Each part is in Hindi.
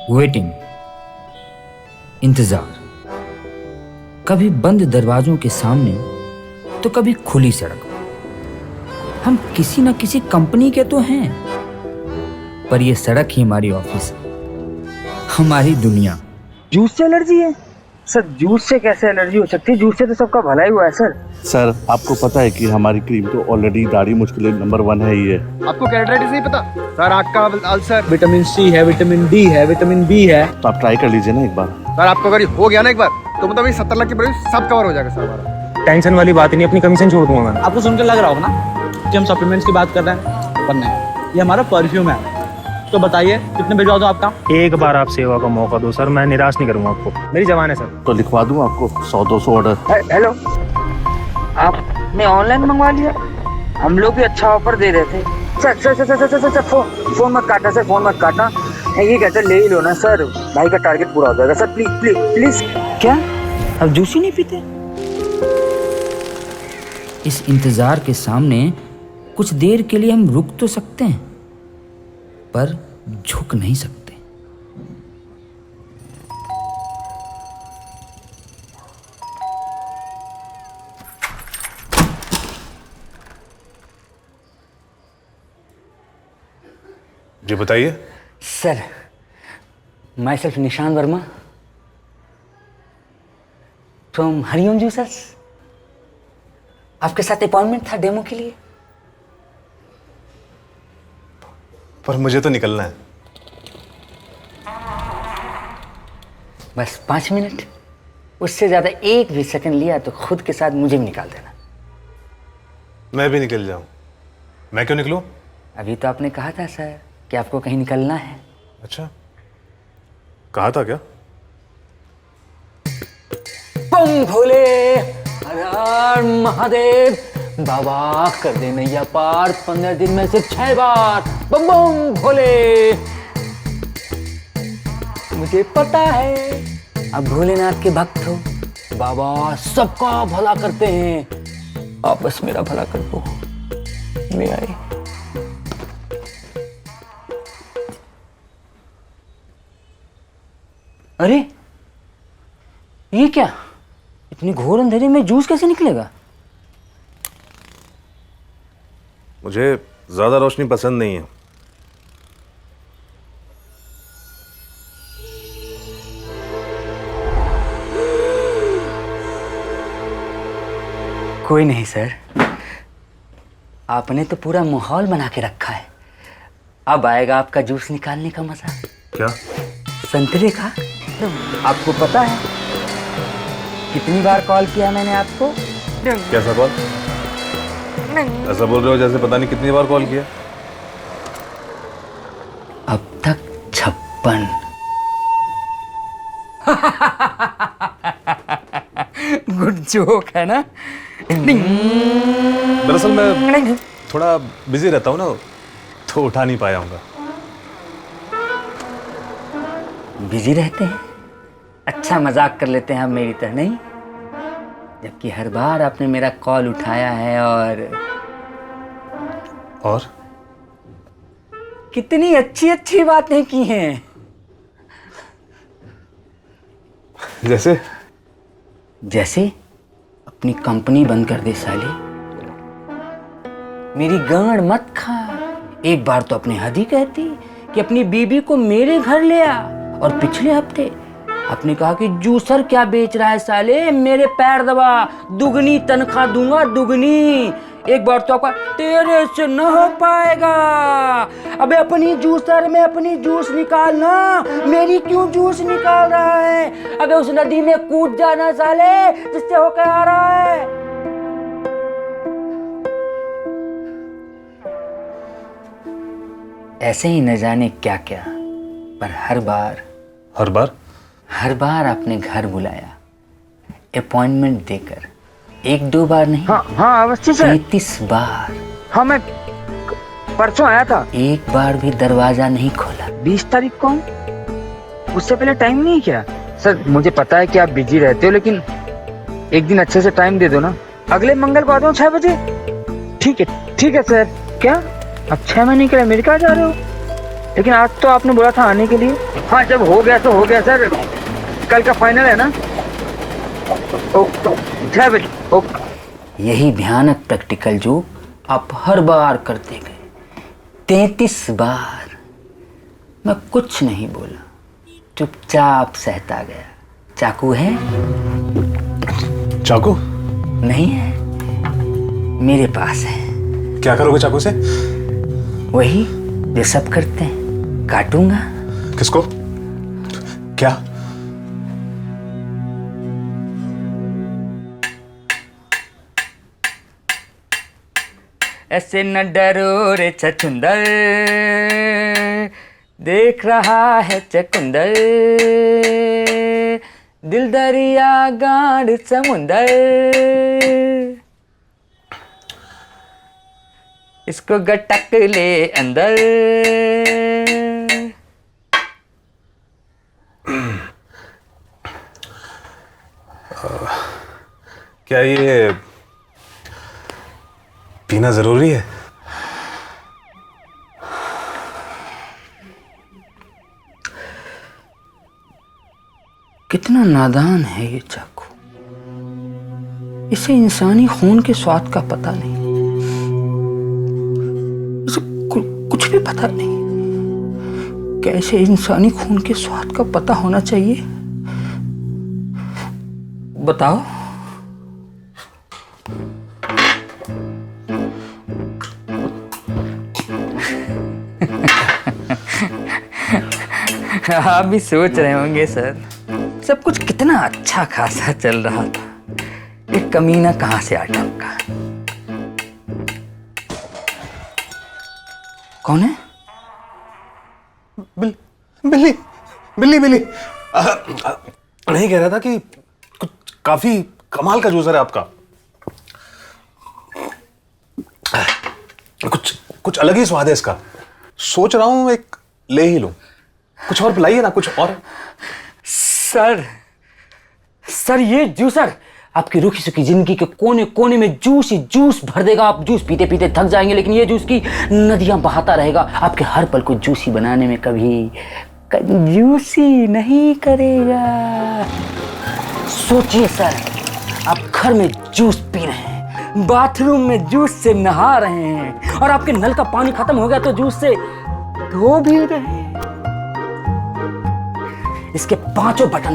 वेटिंग, इंतजार, कभी बंद दरवाजों के सामने तो कभी खुली सड़क। हम किसी न किसी कंपनी के तो हैं, पर यह सड़क ही हमारी ऑफिस है, हमारी दुनिया। जूस से एलर्जी है सर? जूस से कैसे एलर्जी हो सकती है? जूस से तो सबका भला ही हुआ है सर। सर आपको पता है कि हमारी क्रीम तो ऑलरेडी दाढ़ी मुश्किल नंबर 1 है ही है। आपको कैरेटिस नहीं पता सर? आँख का अल्सर, विटामिन सी है, विटामिन डी है, विटामिन बी है। तो आप ट्राई कर लीजिए ना एक बार। सर आपको अगर हो गया ना एक बार तो मतलब 70 लाख की प्राइस सब कवर हो जाएगा सर हमारा। टेंशन वाली बात नहीं, अपनी कमीशन छोड़ दूंगा मैं। आपको सुनकर लग रहा होगा ना कि हम सप्लीमेंट्स की बात कर रहे हैं, पर नहीं, ये हमारा परफ्यूम है। तो बताइए कितने भिजवा दूं आपका? एक बार आप सेवा का मौका दो सर, मैं निराश नहीं करूंगा आपको, मेरी जवान है सर। तो लिखवा दूं आपको 100-200 ऑर्डर। हेलो, आपने ऑनलाइन मंगवा लिया? हम लोग भी अच्छा ऑफर दे रहे थे। सर फोन मत काटना सर, फोन मत काटना। ये कहते ले ही लो ना सर, भाई का टारगेट पूरा हो जाएगा सर। Please please please. क्या अब जूस ही नहीं पीते? इस इंतजार के सामने कुछ देर के लिए हम रुक तो सकते हैं, पर झुक नहीं सकते। जी बताइए। सर, माई सेल्फ निशान वर्मा फ्रॉम हरिओम जूसर्स। आपके साथ अपॉइंटमेंट था डेमो के लिए। पर मुझे तो निकलना है। बस 5 मिनट, उससे ज्यादा एक भी सेकंड लिया तो खुद के साथ मुझे भी निकाल देना। मैं भी निकल जाऊं? मैं क्यों निकलूं? अभी तो आपने कहा था सर कि आपको कहीं निकलना है। अच्छा, कहा था क्या? बम भोले हर हर महादेव, बाबा कर दे नैया पार 15 दिन में से 6 बार। बम बम भोले। मुझे पता है आप भोलेनाथ के भक्त हो, बाबा सबका भला करते हैं, आप बस मेरा भला कर दो। मैं आई। अरे ये क्या, इतनी घोर अंधेरे में जूस कैसे निकलेगा? मुझे ज्यादा रोशनी पसंद नहीं है। कोई नहीं सर, आपने तो पूरा माहौल बना के रखा है। अब आएगा आपका जूस निकालने का मजा। क्या? संतरे का। आपको पता है कितनी बार कॉल किया मैंने आपको? कैसा कॉल? ऐसा बोल रहे हो जैसे पता नहीं कितनी बार कॉल किया। अब तक 56। गुड जोक है ना? दरअसल मैं थोड़ा बिजी रहता हूँ ना, तो उठा नहीं पाया हूँ। बिजी रहते हैं? अच्छा मजाक कर लेते हैं आप मेरी तरह, नहीं? जबकि हर बार आपने मेरा कॉल उठाया है। और कितनी अच्छी अच्छी बातें की हैं। जैसे अपनी कंपनी बंद कर दे साले, मेरी गांड मत खा। एक बार तो अपने हद ही कहती कि अपनी बीबी को मेरे घर ले आ, और पिछले हफ्ते आपने कहा कि जूसर क्या बेच रहा है साले, मेरे पैर दबा, दुगनी तनख्वाह दूंगा, दुगनी। एक बार तो आपका तेरे से न हो पाएगा। अबे अपनी जूसर में अपनी जूस निकालना, मेरी क्यों जूस निकाल रहा है? अबे उस नदी में कूद जाना साले, जिससे होकर आ रहा है। ऐसे ही न जाने क्या क्या, पर हर बार आपने घर बुलाया, अपॉइंटमेंट देकर। 1-2 बार नहीं, हाँ अवश्य सर। 33 बार। हाँ मैं परसों आया था। एक बार भी दरवाजा नहीं खोला। 20 तारीख को? उससे पहले टाइम नहीं क्या? सर मुझे पता है कि आप बिजी रहते हो, लेकिन एक दिन अच्छे से टाइम दे दो ना। अगले मंगल को आ जाऊँ 6 बजे। ठीक है सर। क्या आप 6 महीने के लिए अमेरिका जा रहे हो? लेकिन आज तो आपने बोला था आने के लिए। हाँ, जब हो गया तो हो गया सर, कल का फाइनल है ना। ओके, 6 बजे। ओके। यही भयानक प्रैक्टिकल जो आप हर बार करते गए, 33 बार। मैं कुछ नहीं बोला, चुपचाप सहता गया। चाकू है? चाकू? नहीं है, मेरे पास है। क्या करोगे चाकू से? वही जो सब करते हैं, काटूंगा। किसको? क्या? ऐसे न डरो रे छछुंदर, देख रहा है चकुंदर, दिल दरिया गाढ़ समुंदर, इसको गटक ले अंदर। क्या ये पीना जरूरी है? कितना नादान है ये चाकू। इसे इंसानी खून के स्वाद का पता नहीं, इसे कुछ भी पता नहीं। कैसे इंसानी खून के स्वाद का पता होना चाहिए, बताओ। आप भी सोच रहे होंगे सर, सब कुछ कितना अच्छा खासा चल रहा था, एक कमीना कहां से आ टपका। कौन है? बिल्ली बिल्ली बिल्ली। नहीं, कह रहा था कि कुछ काफी कमाल का जूसर है आपका। कुछ अलग ही स्वाद है इसका। सोच रहा हूं एक ले ही लूं। कुछ और पिलाइए ना, कुछ और। सर ये जूसर आपकी रूखी सूखी जिंदगी के कोने कोने में जूस ही जूस भर देगा। आप जूस पीते पीते थक जाएंगे, लेकिन ये जूस की नदियां बहाता रहेगा। आपके हर पल को जूसी बनाने में कभी कंजूसी नहीं करेगा। सोचिए सर, आप घर में जूस पी रहे हैं, बाथरूम में जूस से नहा रहे हैं, और आपके नल का पानी खत्म हो गया तो जूस से धो भी रहे हैं। इसके पांचों बटन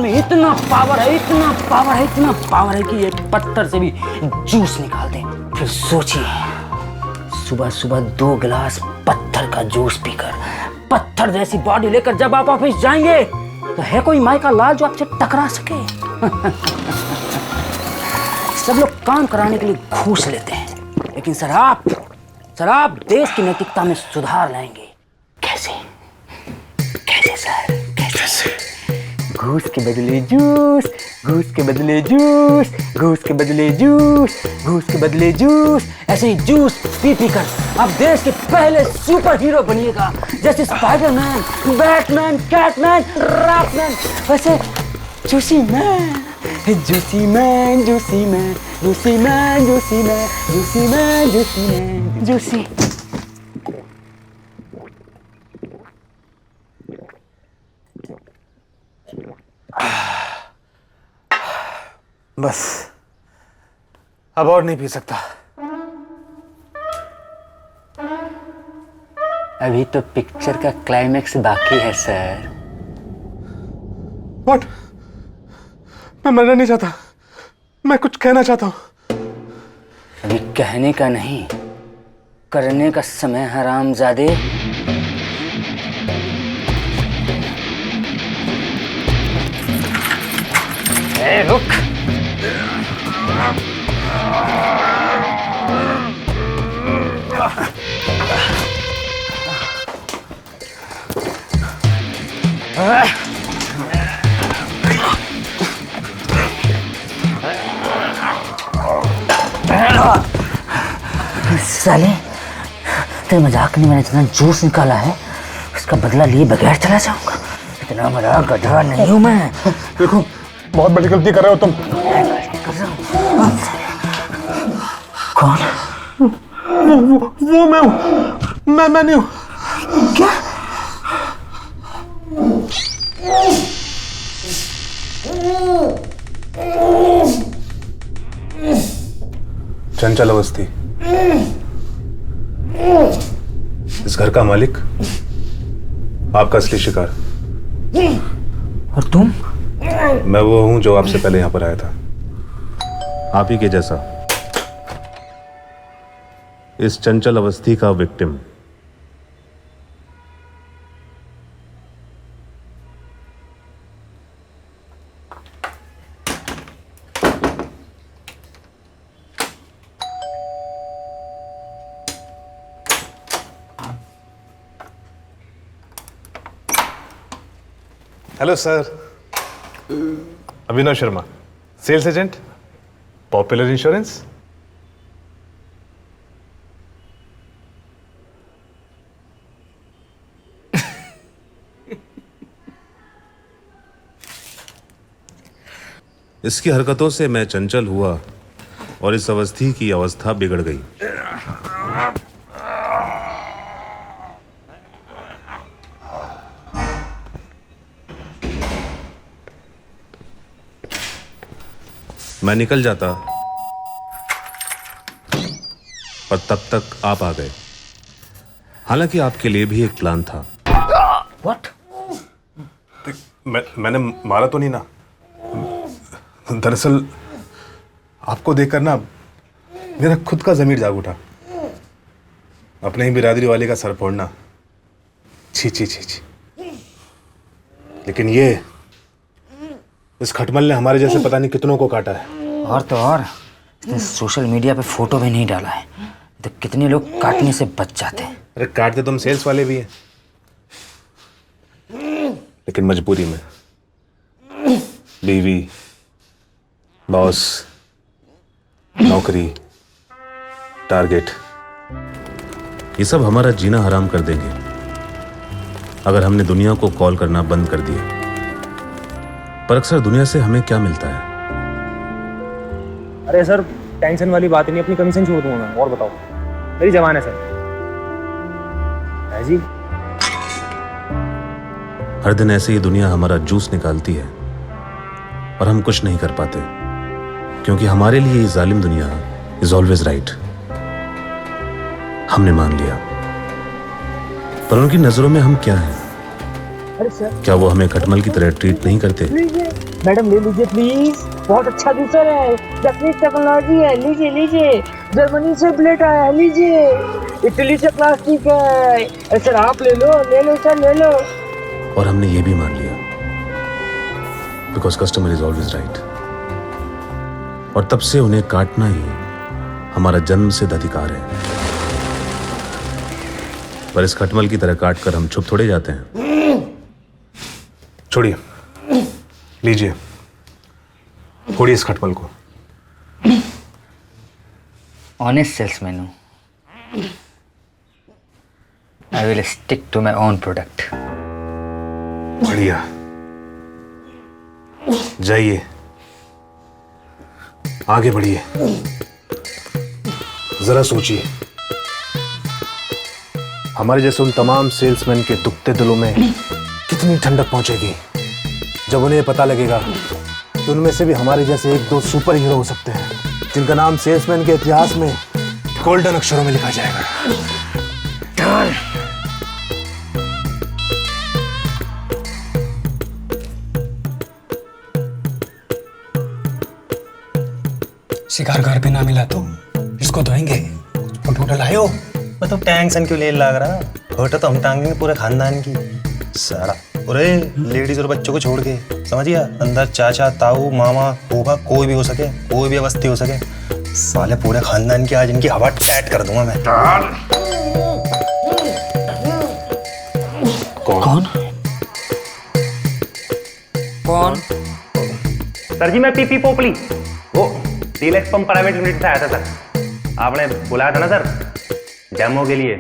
में इतना पावर है कि ये पत्थर से भी जूस निकाल दे। फिर सोचिए, सुबह सुबह 2 गिलास पत्थर का जूस पीकर पत्थर जैसी बॉडी लेकर जब आप ऑफिस जाएंगे तो है कोई माई का लाल जो आपसे टकरा सके? सब लोग काम कराने के लिए घूस लेते हैं, लेकिन सर आप देश की नैतिकता में सुधार लाएंगे। कैसे सर? कैसे? घूस के बदले जूस, घूस के बदले जूस, घूस के बदले जूस, घूस के बदले जूस। ऐसे ही जूस पी कर आप देश के पहले सुपर हीरो बनिएगा, जैसे स्पाइडरमैन, बैटमैन, कैटमैन, रॉकमैन। वैसे juicy man, juicy man, juicy man, juicy man, juicy man, juicy man, juicy man, juicy. बस अब और नहीं पी सकता। अभी तो पिक्चर का क्लाइमेक्स बाकी है सर। व्हाट? मैं मरना नहीं चाहता, मैं कुछ कहना चाहता हूं। अभी कहने का नहीं, करने का समय हरामजादे। रुक। साले, तेरे मजाक में मैंने इतना जूस निकाला है, उसका बदला लिए बगैर चला जाऊंगा। इतना बड़ा गधा नहीं हूं मैं। देखो, बहुत बड़ी गलती कर रहे हो तुम। कौन? वो मैं हूं। मैं नहीं हूं। चंचल अवस्थी, इस घर का मालिक, आपका असली शिकार। और तुम? मैं वो हूं जो आपसे पहले यहां पर आया था। आप ही के जैसा इस चंचल अवस्थी का victim. Hello sir, Abhinav Sharma, sales agent, popular insurance. इसकी हरकतों से मैं चंचल हुआ और इस अवस्थी की अवस्था बिगड़ गई। मैं निकल जाता और तब तक आप आ गए। हालांकि आपके लिए भी एक प्लान था। व्हाट? मैंने मारा तो नहीं ना। दरअसल आपको देखकर ना मेरा खुद का ज़मीर जाग उठा। अपने ही बिरादरी वाले का सर फोड़ना, छी छी छी छी। लेकिन ये इस खटमल ने हमारे जैसे पता नहीं कितनों को काटा है। और तो और इसने सोशल मीडिया पे फोटो भी नहीं डाला है, तो कितने लोग काटने से बच जाते हैं। अरे काटते तुम सेल्स वाले भी हैं, लेकिन मजबूरी में। बीवी, बॉस, नौकरी, टारगेट, ये सब हमारा जीना हराम कर देंगे अगर हमने दुनिया को कॉल करना बंद कर दिया। पर अक्सर दुनिया से हमें क्या मिलता है? अरे सर, टेंशन वाली बात ही नहीं, अपनी कमीशन छोड़ दूंगा मैं। और बताओ, मेरी जवान है सर। है जी। हर दिन ऐसे ही दुनिया हमारा जूस निकालती है और हम कुछ नहीं कर पाते, क्योंकि हमारे लिए ये जालिम दुनिया इज ऑलवेज राइट। हमने मान लिया, पर उनकी नजरों में हम क्या हैं? अरे सर, क्या वो हमें खटमल की तरह ट्रीट नहीं करते? मैडम ले लीजिए प्लीज, बहुत अच्छा जूसर है, जैपनीज टेक्नोलॉजी है, लीजिए लीजिए। जर्मनी से प्लेट आया है, लीजिए। इटली से प्लास्टिक है। अरे सर आप ले लो सर, ले लो। और हमने ये भी मान लिया, because customer is always right. और तब से उन्हें काटना ही हमारा जन्मसिद्ध अधिकार है। पर इस खटमल की तरह काट कर हम छुप थोड़े जाते हैं। छोड़िए, लीजिए, फोड़िए इस खटमल को। ऑनेस्ट सेल्समैन हूँ। I will stick to my own product. बढ़िया, जाइए, आगे बढ़िए। जरा सोचिए, हमारे जैसे उन तमाम सेल्समैन के दुखते दिलों में कितनी ठंडक पहुंचेगी जब उन्हें पता लगेगा कि उनमें से भी हमारे जैसे एक दो सुपर हीरो हो सकते हैं, जिनका नाम सेल्समैन के इतिहास में गोल्डन अक्षरों में लिखा जाएगा। शिकार घर पे ना मिला तो इसको धोएंगे। फोटो लायो। मतलब टेंशन क्यों ले लग रहा? फोटो तो हम टांगेंगे पूरे खानदान की सारा। अरे लेडीज और बच्चों को छोड़ के, समझिए, अंदर चाचा, ताऊ, मामा, फूफा, कोई भी हो सके, कोई भी अवस्थी हो सके, साले पूरे खानदान की आज इनकी हवा टाइट कर दूंगा मैं। कौन? कौन? सर जी, मैं पीपी पोपली, वो डीलक्स पंप प्राइवेट लिमिटेड से आया था सर। आपने बुलाया था ना सर डेमो के लिए।